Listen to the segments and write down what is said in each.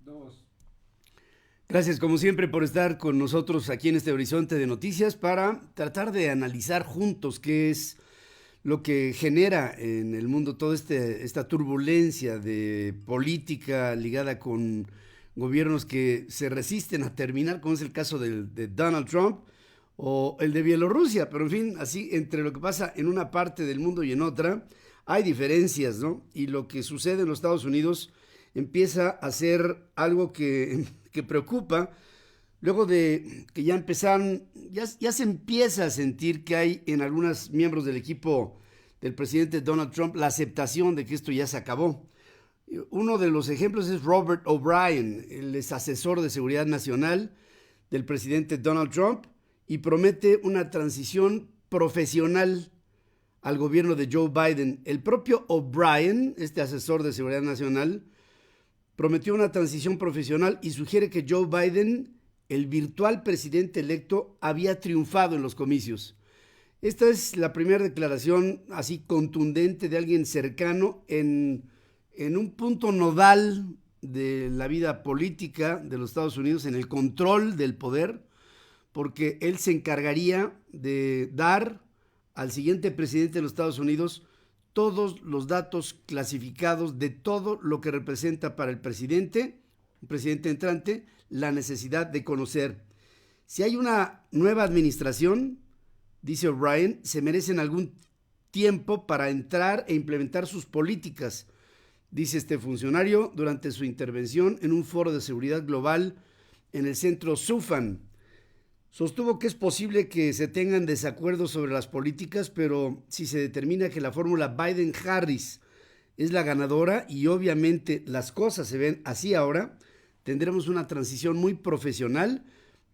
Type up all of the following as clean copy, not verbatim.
Dos. Gracias, como siempre, por estar con nosotros aquí en este horizonte de noticias para tratar de analizar juntos qué es lo que genera en el mundo toda esta turbulencia de política ligada con gobiernos que se resisten a terminar, como es el caso de Donald Trump o el de Bielorrusia. Pero en fin, así entre lo que pasa en una parte del mundo y en otra, hay diferencias, ¿no? Y lo que sucede en los Estados Unidos empieza a ser algo que preocupa. Luego de que ya empezaron, ya se empieza a sentir que hay en algunos miembros del equipo del presidente Donald Trump la aceptación de que esto ya se acabó. Uno de los ejemplos es Robert O'Brien, el ex asesor de seguridad nacional del presidente Donald Trump, y promete una transición profesional al gobierno de Joe Biden. El propio O'Brien, este asesor de seguridad nacional, prometió una transición profesional y sugiere que Joe Biden, el virtual presidente electo, había triunfado en los comicios. Esta es la primera declaración así contundente de alguien cercano en un punto nodal de la vida política de los Estados Unidos, en el control del poder, porque él se encargaría de dar al siguiente presidente de los Estados Unidos todos los datos clasificados de todo lo que representa para el presidente, un presidente entrante, la necesidad de conocer. Si hay una nueva administración, dice O'Brien, se merecen algún tiempo para entrar e implementar sus políticas, dice este funcionario durante su intervención en un foro de seguridad global en el centro Sufan. Sostuvo que es posible que se tengan desacuerdos sobre las políticas, pero si se determina que la fórmula Biden-Harris es la ganadora y obviamente las cosas se ven así ahora, tendremos una transición muy profesional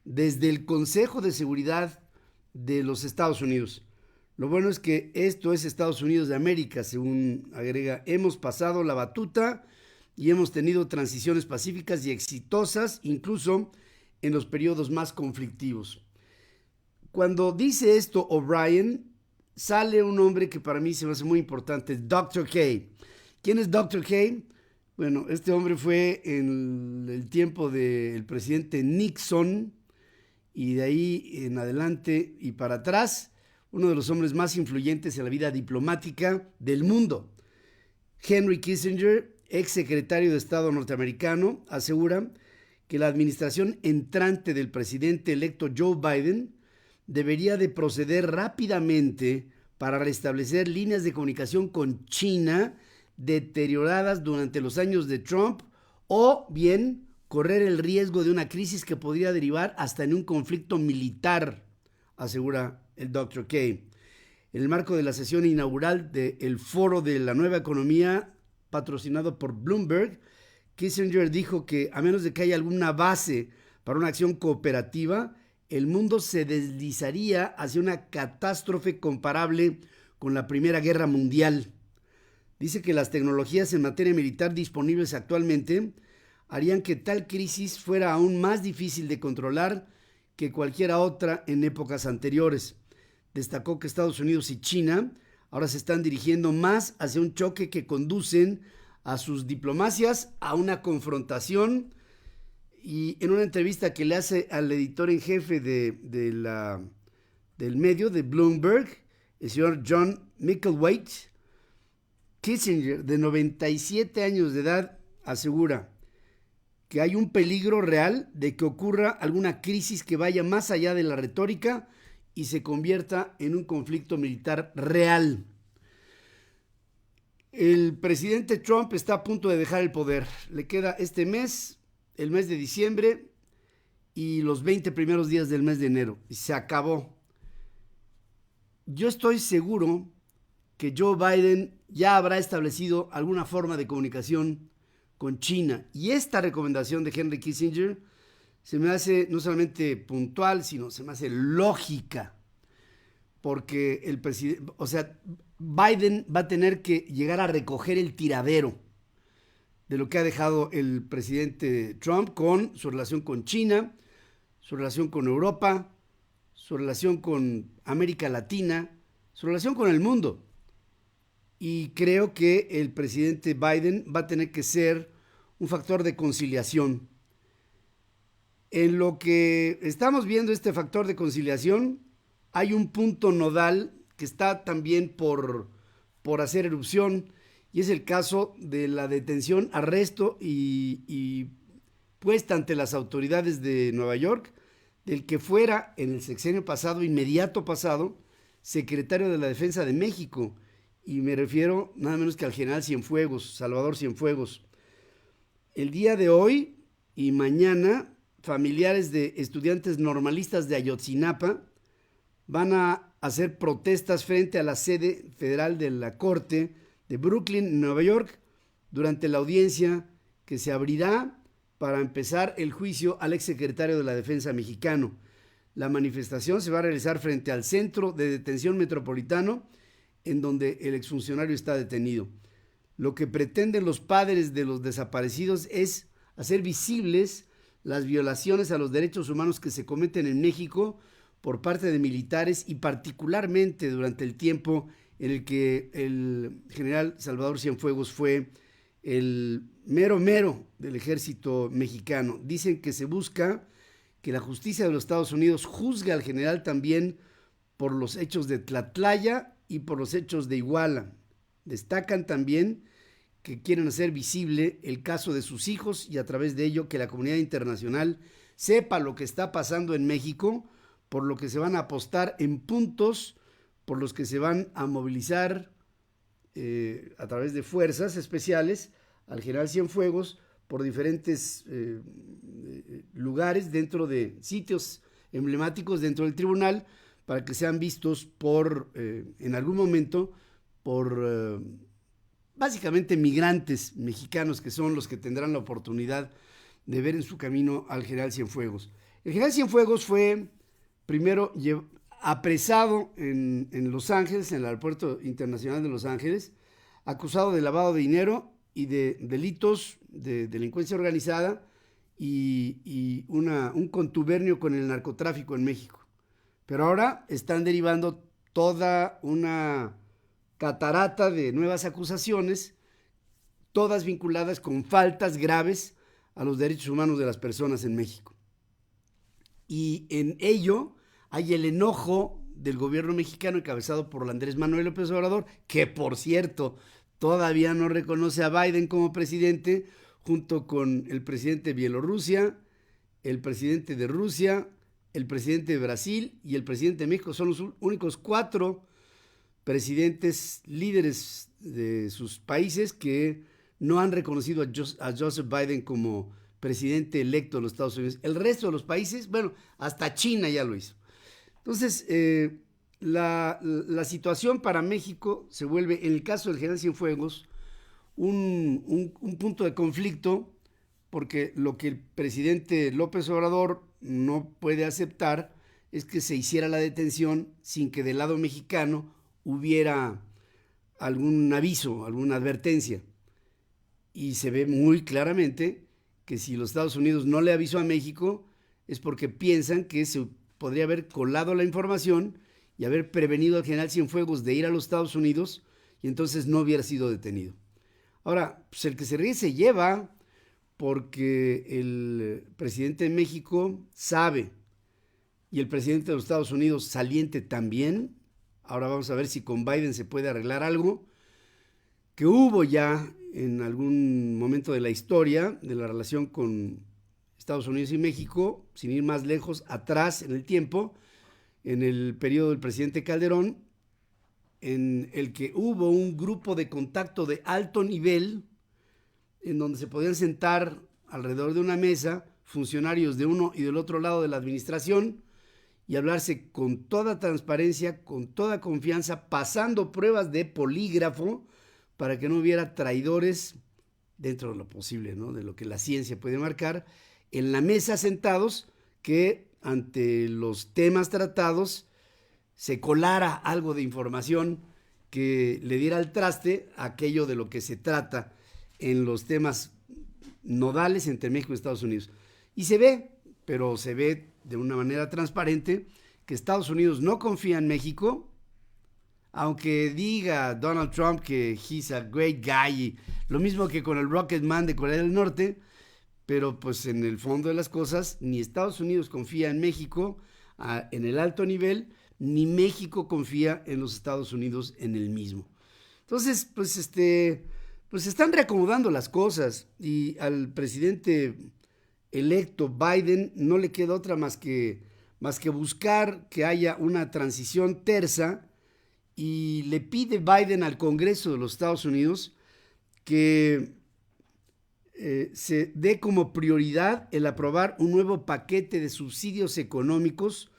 desde el Consejo de Seguridad de los Estados Unidos. Lo bueno es que esto es Estados Unidos de América, según agrega. Hemos pasado la batuta y hemos tenido transiciones pacíficas y exitosas, incluso en los periodos más conflictivos. Cuando dice esto O'Brien, sale un hombre que para mí se me hace muy importante, Dr. K. ¿Quién es Dr. K? Bueno, este hombre fue en el tiempo del presidente Nixon y de ahí en adelante y para atrás, uno de los hombres más influyentes en la vida diplomática del mundo. Henry Kissinger, ex secretario de Estado norteamericano, asegura que la administración entrante del presidente electo Joe Biden debería de proceder rápidamente para restablecer líneas de comunicación con China deterioradas durante los años de Trump o bien correr el riesgo de una crisis que podría derivar hasta en un conflicto militar, asegura el Dr. K. En el marco de la sesión inaugural del Foro de la Nueva Economía, patrocinado por Bloomberg, Kissinger dijo que a menos de que haya alguna base para una acción cooperativa, el mundo se deslizaría hacia una catástrofe comparable con la Primera Guerra Mundial. Dice que las tecnologías en materia militar disponibles actualmente harían que tal crisis fuera aún más difícil de controlar que cualquiera otra en épocas anteriores. Destacó que Estados Unidos y China ahora se están dirigiendo más hacia un choque que conducen a sus diplomacias a una confrontación. Y en una entrevista que le hace al editor en jefe del medio, de Bloomberg, el señor John Micklethwait, Kissinger, de 97 años de edad, asegura que hay un peligro real de que ocurra alguna crisis que vaya más allá de la retórica y se convierta en un conflicto militar real. El presidente Trump está a punto de dejar el poder. Le queda este mes, el mes de diciembre y los 20 primeros días del mes de enero. Y se acabó. Yo estoy seguro que Joe Biden ya habrá establecido alguna forma de comunicación con China. Y esta recomendación de Henry Kissinger se me hace no solamente puntual, sino se me hace lógica. Porque el presidente, o sea, Biden va a tener que llegar a recoger el tiradero de lo que ha dejado el presidente Trump con su relación con China, su relación con Europa, su relación con América Latina, su relación con el mundo. Y creo que el presidente Biden va a tener que ser un factor de conciliación. En lo que estamos viendo este factor de conciliación, hay un punto nodal que está también por hacer erupción, y es el caso de la detención, arresto y puesta ante las autoridades de Nueva York del que fuera en el sexenio pasado, inmediato pasado, secretario de la Defensa de México, y me refiero nada menos que al general Cienfuegos, Salvador Cienfuegos. El día de hoy y mañana, familiares de estudiantes normalistas de Ayotzinapa van a hacer protestas frente a la sede federal de la Corte de Brooklyn, Nueva York, durante la audiencia que se abrirá para empezar el juicio al exsecretario de la Defensa mexicano. La manifestación se va a realizar frente al Centro de Detención Metropolitano, en donde el exfuncionario está detenido. Lo que pretenden los padres de los desaparecidos es hacer visibles las violaciones a los derechos humanos que se cometen en México por parte de militares, y particularmente durante el tiempo en el que el general Salvador Cienfuegos fue el mero del ejército mexicano. Dicen que se busca que la justicia de los Estados Unidos juzgue al general también por los hechos de Tlatlaya y por los hechos de Iguala. Destacan también que quieren hacer visible el caso de sus hijos, y a través de ello que la comunidad internacional sepa lo que está pasando en México, por lo que se van a apostar en puntos, por los que se van a movilizar a través de fuerzas especiales al general Cienfuegos por diferentes lugares dentro de sitios emblemáticos dentro del tribunal, para que sean vistos en algún momento por básicamente migrantes mexicanos, que son los que tendrán la oportunidad de ver en su camino al general Cienfuegos. El general Cienfuegos fue primero apresado en Los Ángeles, en el Aeropuerto Internacional de Los Ángeles, acusado de lavado de dinero y de delitos de delincuencia organizada y un contubernio con el narcotráfico en México. Pero ahora están derivando toda una catarata de nuevas acusaciones, todas vinculadas con faltas graves a los derechos humanos de las personas en México. Y en ello hay el enojo del gobierno mexicano encabezado por Andrés Manuel López Obrador, que por cierto todavía no reconoce a Biden como presidente, junto con el presidente de Bielorrusia, el presidente de Rusia, el presidente de Brasil y el presidente de México. Son los únicos 4 presidentes líderes de sus países que no han reconocido a Joseph Biden como presidente electo de los Estados Unidos. El resto de los países, bueno, hasta China ya lo hizo. Entonces, la situación para México se vuelve, en el caso del general Cienfuegos, un punto de conflicto, porque lo que el presidente López Obrador no puede aceptar es que se hiciera la detención sin que del lado mexicano hubiera algún aviso, alguna advertencia. Y se ve muy claramente que si los Estados Unidos no le avisó a México es porque piensan que se podría haber colado la información y haber prevenido al general Cienfuegos de ir a los Estados Unidos, y entonces no hubiera sido detenido. Ahora, pues el que se ríe se lleva, porque el presidente de México sabe, y el presidente de los Estados Unidos saliente también. Ahora vamos a ver si con Biden se puede arreglar algo, que hubo ya en algún momento de la historia de la relación con Estados Unidos y México, sin ir más lejos atrás en el tiempo, en el periodo del presidente Calderón, en el que hubo un grupo de contacto de alto nivel, en donde se podían sentar alrededor de una mesa funcionarios de uno y del otro lado de la administración y hablarse con toda transparencia, con toda confianza, pasando pruebas de polígrafo para que no hubiera traidores, dentro de lo posible, ¿no?, de lo que la ciencia puede marcar, en la mesa sentados, que ante los temas tratados se colara algo de información que le diera al traste a aquello de lo que se trata en los temas nodales entre México y Estados Unidos. Y se ve, pero se ve de una manera transparente, que Estados Unidos no confía en México, aunque diga Donald Trump que he's a great guy, lo mismo que con el Rocket Man de Corea del Norte, pero pues en el fondo de las cosas, ni Estados Unidos confía en México en el alto nivel, ni México confía en los Estados Unidos en el mismo. Entonces, pues se están reacomodando las cosas y al presidente electo Biden no le queda otra más que buscar que haya una transición tersa, y le pide Biden al Congreso de los Estados Unidos que se dé como prioridad el aprobar un nuevo paquete de subsidios económicos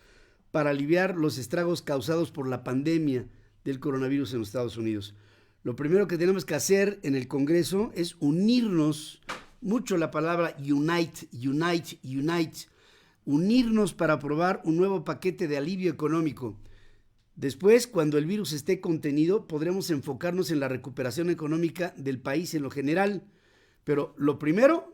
para aliviar los estragos causados por la pandemia del coronavirus en los Estados Unidos. Lo primero que tenemos que hacer en el Congreso es unirnos, mucho la palabra unite, unirnos para aprobar un nuevo paquete de alivio económico. Después, cuando el virus esté contenido, podremos enfocarnos en la recuperación económica del país en lo general. Pero lo primero,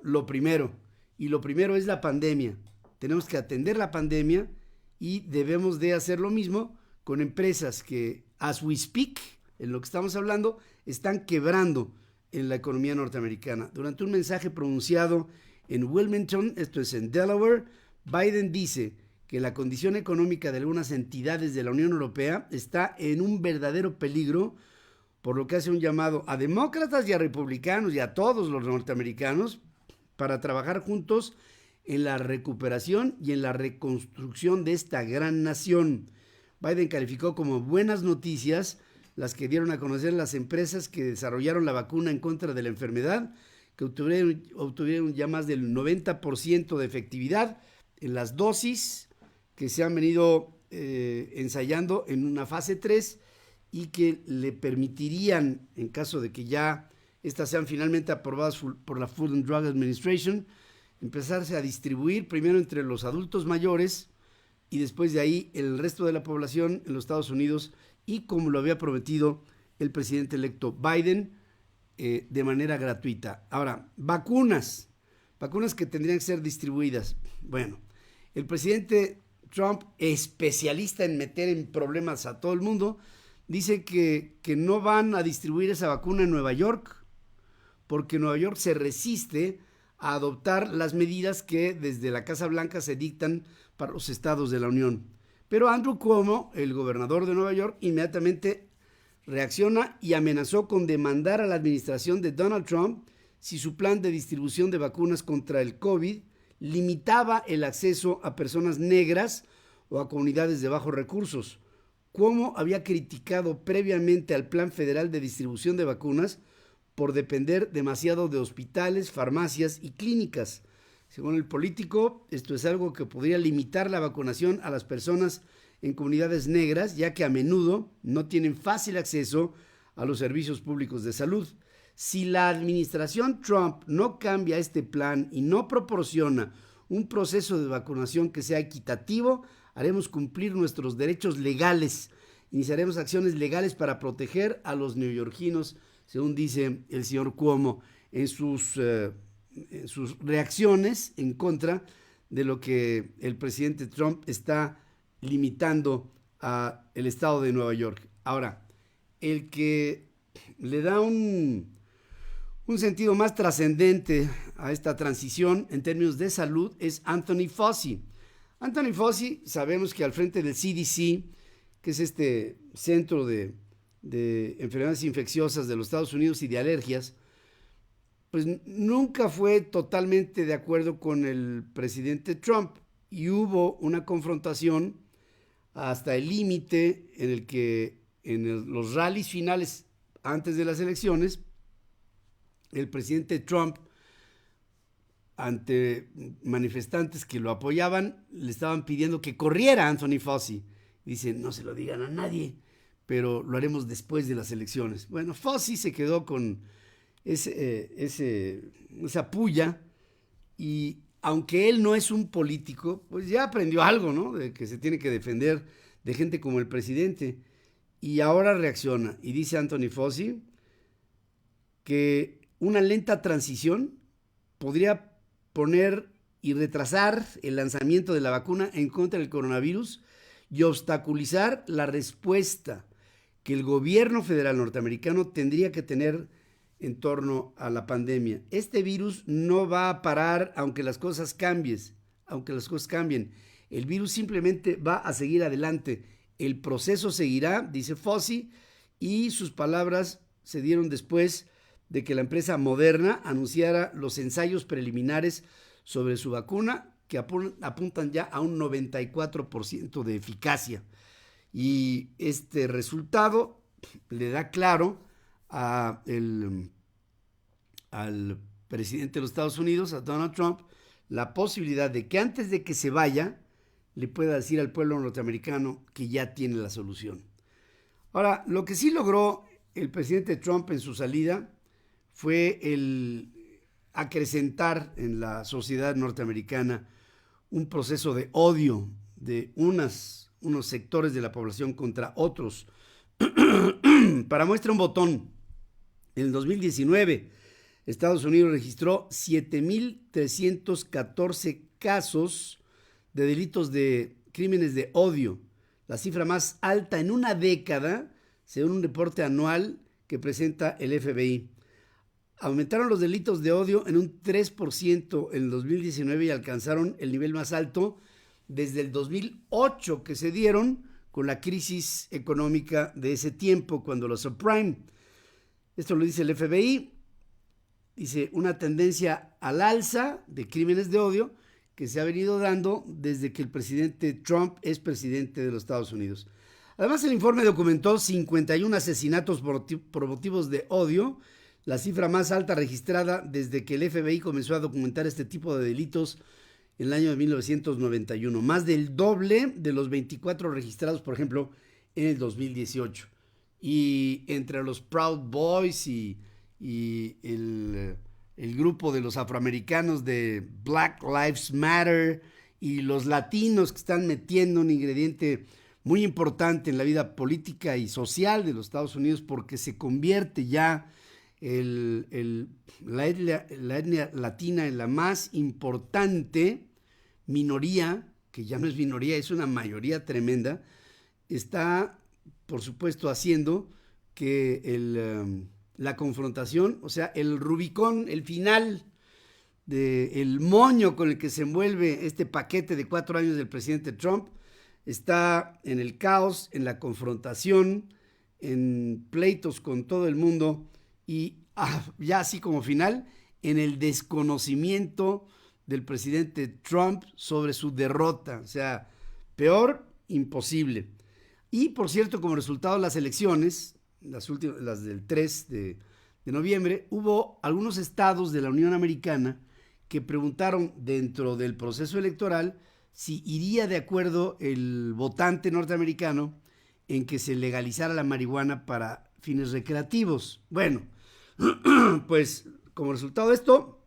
y lo primero es la pandemia. Tenemos que atender la pandemia y debemos de hacer lo mismo con empresas que, as we speak, en lo que estamos hablando, están quebrando en la economía norteamericana. Durante un mensaje pronunciado en Wilmington, esto es en Delaware, Biden dice que la condición económica de algunas entidades de la Unión Europea está en un verdadero peligro, por lo que hace un llamado a demócratas y a republicanos y a todos los norteamericanos para trabajar juntos en la recuperación y en la reconstrucción de esta gran nación. Biden calificó como buenas noticias las que dieron a conocer las empresas que desarrollaron la vacuna en contra de la enfermedad, que obtuvieron ya más del 90% de efectividad en las dosis que se han venido ensayando en una fase 3 y que le permitirían, en caso de que ya estas sean finalmente aprobadas por la Food and Drug Administration, empezarse a distribuir primero entre los adultos mayores y después de ahí el resto de la población en los Estados Unidos, y como lo había prometido el presidente electo Biden, de manera gratuita. Ahora, vacunas que tendrían que ser distribuidas. Bueno, el presidente Trump, especialista en meter en problemas a todo el mundo, dice que no van a distribuir esa vacuna en Nueva York porque Nueva York se resiste a adoptar las medidas que desde la Casa Blanca se dictan para los estados de la Unión. Pero Andrew Cuomo, el gobernador de Nueva York, inmediatamente reacciona y amenazó con demandar a la administración de Donald Trump si su plan de distribución de vacunas contra el COVID limitaba el acceso a personas negras o a comunidades de bajos recursos. Cuomo había criticado previamente al Plan Federal de Distribución de Vacunas por depender demasiado de hospitales, farmacias y clínicas. Según el político, esto es algo que podría limitar la vacunación a las personas en comunidades negras, ya que a menudo no tienen fácil acceso a los servicios públicos de salud. Si la administración Trump no cambia este plan y no proporciona un proceso de vacunación que sea equitativo, haremos cumplir nuestros derechos legales. Iniciaremos acciones legales para proteger a los neoyorquinos, según dice el señor Cuomo en sus reacciones en contra de lo que el presidente Trump está limitando a el estado de Nueva York. Ahora, el que le da un sentido más trascendente a esta transición en términos de salud es Anthony Fauci. Anthony Fauci, sabemos que al frente del CDC, que es este centro de enfermedades infecciosas de los Estados Unidos y de alergias, pues nunca fue totalmente de acuerdo con el presidente Trump y hubo una confrontación hasta el límite en el que los rallies finales antes de las elecciones, el presidente Trump, ante manifestantes que lo apoyaban, le estaban pidiendo que corriera a Anthony Fauci. Dice, no se lo digan a nadie, pero lo haremos después de las elecciones. Bueno, Fauci se quedó con esa puya, y aunque él no es un político, pues ya aprendió algo, ¿no? De que se tiene que defender de gente como el presidente, y ahora reacciona y dice Anthony Fauci que una lenta transición podría poner y retrasar el lanzamiento de la vacuna en contra del coronavirus y obstaculizar la respuesta que el gobierno federal norteamericano tendría que tener en torno a la pandemia. Este virus no va a parar aunque las cosas cambien. El virus simplemente va a seguir adelante. El proceso seguirá, dice Fauci, y sus palabras se dieron después de que la empresa Moderna anunciara los ensayos preliminares sobre su vacuna, que apuntan ya a un 94% de eficacia. Y este resultado le da claro al presidente de los Estados Unidos, a Donald Trump, la posibilidad de que antes de que se vaya, le pueda decir al pueblo norteamericano que ya tiene la solución. Ahora, lo que sí logró el presidente Trump en su salida fue el acrecentar en la sociedad norteamericana un proceso de odio de unos sectores de la población contra otros. Para muestra un botón, en el 2019 Estados Unidos registró 7,314 casos de delitos de crímenes de odio, la cifra más alta en una década, según un reporte anual que presenta el FBI. Aumentaron los delitos de odio en un 3% en el 2019 y alcanzaron el nivel más alto desde el 2008, que se dieron con la crisis económica de ese tiempo, cuando los subprime. Esto lo dice el FBI. Dice, una tendencia al alza de crímenes de odio que se ha venido dando desde que el presidente Trump es presidente de los Estados Unidos. Además, el informe documentó 51 asesinatos por motivos de odio, la cifra más alta registrada desde que el FBI comenzó a documentar este tipo de delitos en el año de 1991. Más del doble de los 24 registrados, por ejemplo, en el 2018. Y entre los Proud Boys y el grupo de los afroamericanos de Black Lives Matter y los latinos, que están metiendo un ingrediente muy importante en la vida política y social de los Estados Unidos, porque se convierte ya la etnia latina en la más importante minoría, que ya no es minoría, es una mayoría tremenda, está, por supuesto, haciendo que la confrontación, o sea, el Rubicón, el final del moño con el que se envuelve este paquete de 4 años del presidente Trump, está en el caos, en la confrontación, en pleitos con todo el mundo y ya así como final, en el desconocimiento del presidente Trump sobre su derrota. O sea, peor, imposible. Y por cierto, como resultado de las elecciones, las del 3 de noviembre, hubo algunos estados de la Unión Americana que preguntaron dentro del proceso electoral si iría de acuerdo el votante norteamericano en que se legalizara la marihuana para fines recreativos. Bueno, pues como resultado de esto,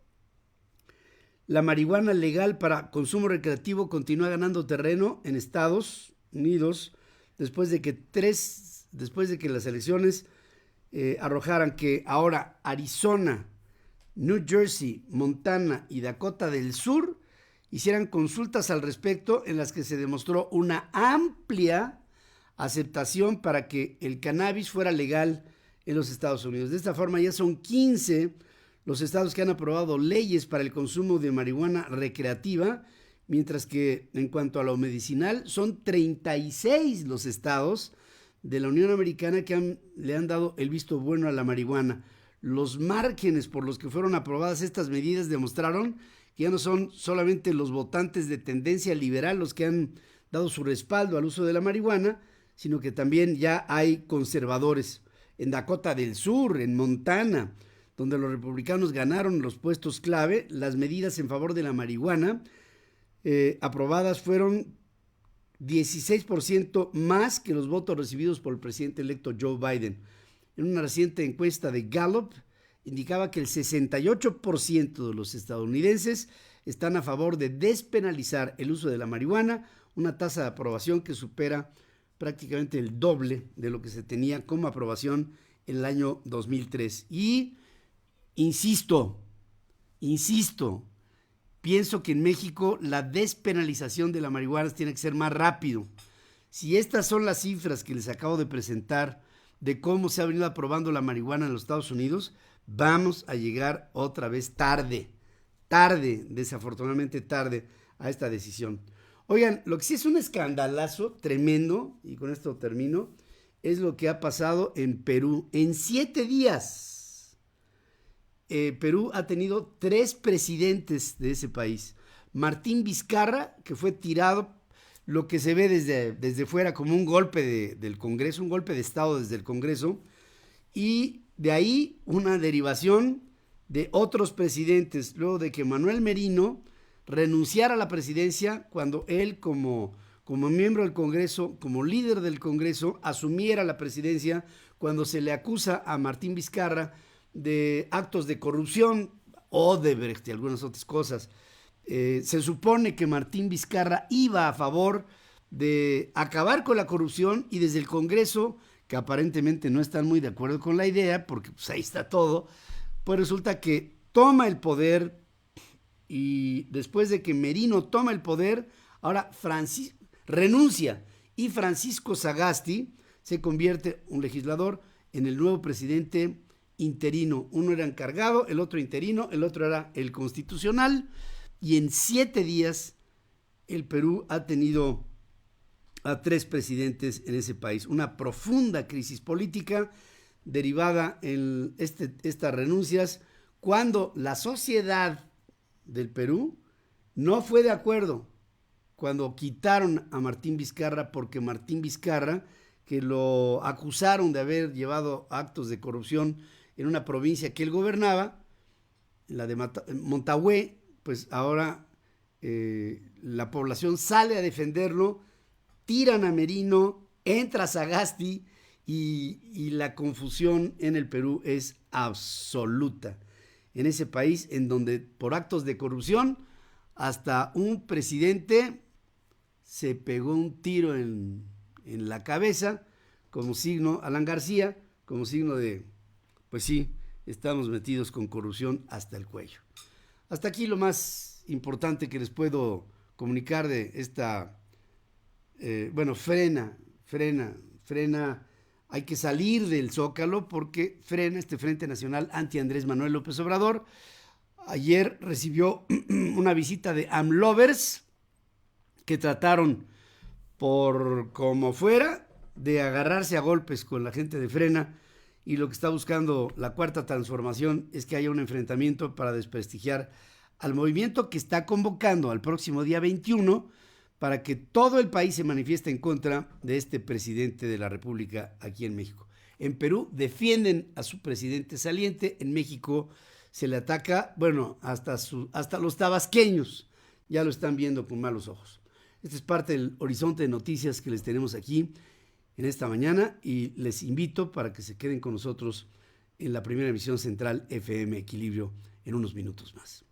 la marihuana legal para consumo recreativo continúa ganando terreno en Estados Unidos después de que las elecciones arrojaran que ahora Arizona, New Jersey, Montana y Dakota del Sur hicieran consultas al respecto, en las que se demostró una amplia aceptación para que el cannabis fuera legal en los Estados Unidos. De esta forma ya son 15 los estados que han aprobado leyes para el consumo de marihuana recreativa, mientras que en cuanto a lo medicinal son 36 los estados de la Unión Americana que le han dado el visto bueno a la marihuana. Los márgenes por los que fueron aprobadas estas medidas demostraron que ya no son solamente los votantes de tendencia liberal los que han dado su respaldo al uso de la marihuana, sino que también ya hay conservadores. En Dakota del Sur, en Montana, donde los republicanos ganaron los puestos clave, las medidas en favor de la marihuana aprobadas fueron 16% más que los votos recibidos por el presidente electo Joe Biden. En una reciente encuesta de Gallup, indicaba que el 68% de los estadounidenses están a favor de despenalizar el uso de la marihuana, una tasa de aprobación que supera prácticamente el doble de lo que se tenía como aprobación en el año 2003. Y insisto, pienso que en México la despenalización de la marihuana tiene que ser más rápido. Si estas son las cifras que les acabo de presentar de cómo se ha venido aprobando la marihuana en los Estados Unidos, vamos a llegar otra vez tarde, desafortunadamente tarde, a esta decisión. Oigan, lo que sí es un escandalazo tremendo, y con esto termino, es lo que ha pasado en Perú. En 7 días, Perú ha tenido 3 presidentes de ese país. Martín Vizcarra, que fue tirado, lo que se ve desde fuera como un golpe del Congreso, un golpe de Estado desde el Congreso, y de ahí una derivación de otros presidentes, luego de que Manuel Merino renunciara a la presidencia cuando él como miembro del Congreso, como líder del Congreso, asumiera la presidencia cuando se le acusa a Martín Vizcarra de actos de corrupción, Odebrecht y algunas otras cosas. Se supone que Martín Vizcarra iba a favor de acabar con la corrupción y desde el Congreso, que aparentemente no están muy de acuerdo con la idea, porque pues ahí está todo, pues resulta que toma el poder y después de que Merino toma el poder, ahora renuncia y Francisco Sagasti se convierte, un legislador, en el nuevo presidente interino. Uno era encargado, el otro interino, el otro era el constitucional, y en 7 días el Perú ha tenido a 3 presidentes en ese país. Una profunda crisis política derivada en estas renuncias, cuando la sociedad del Perú no fue de acuerdo cuando quitaron a Martín Vizcarra, porque Martín Vizcarra, que lo acusaron de haber llevado actos de corrupción en una provincia que él gobernaba, la de Montahué, pues ahora la población sale a defenderlo, tiran a Merino, entra Sagasti y la confusión en el Perú es absoluta. En ese país en donde por actos de corrupción hasta un presidente se pegó un tiro en la cabeza como signo, Alan García, como signo de, pues sí, estamos metidos con corrupción hasta el cuello. Hasta aquí lo más importante que les puedo comunicar de esta, frena, hay que salir del Zócalo porque frena este Frente Nacional anti Andrés Manuel López Obrador. Ayer recibió una visita de AMLovers que trataron por como fuera de agarrarse a golpes con la gente de Frena, y lo que está buscando la Cuarta Transformación es que haya un enfrentamiento para desprestigiar al movimiento que está convocando al próximo día 21 para que todo el país se manifieste en contra de este presidente de la República aquí en México. En Perú defienden a su presidente saliente, en México se le ataca, hasta los tabasqueños ya lo están viendo con malos ojos. Este es parte del horizonte de noticias que les tenemos aquí en esta mañana, y les invito para que se queden con nosotros en la primera emisión central FM Equilibrio en unos minutos más.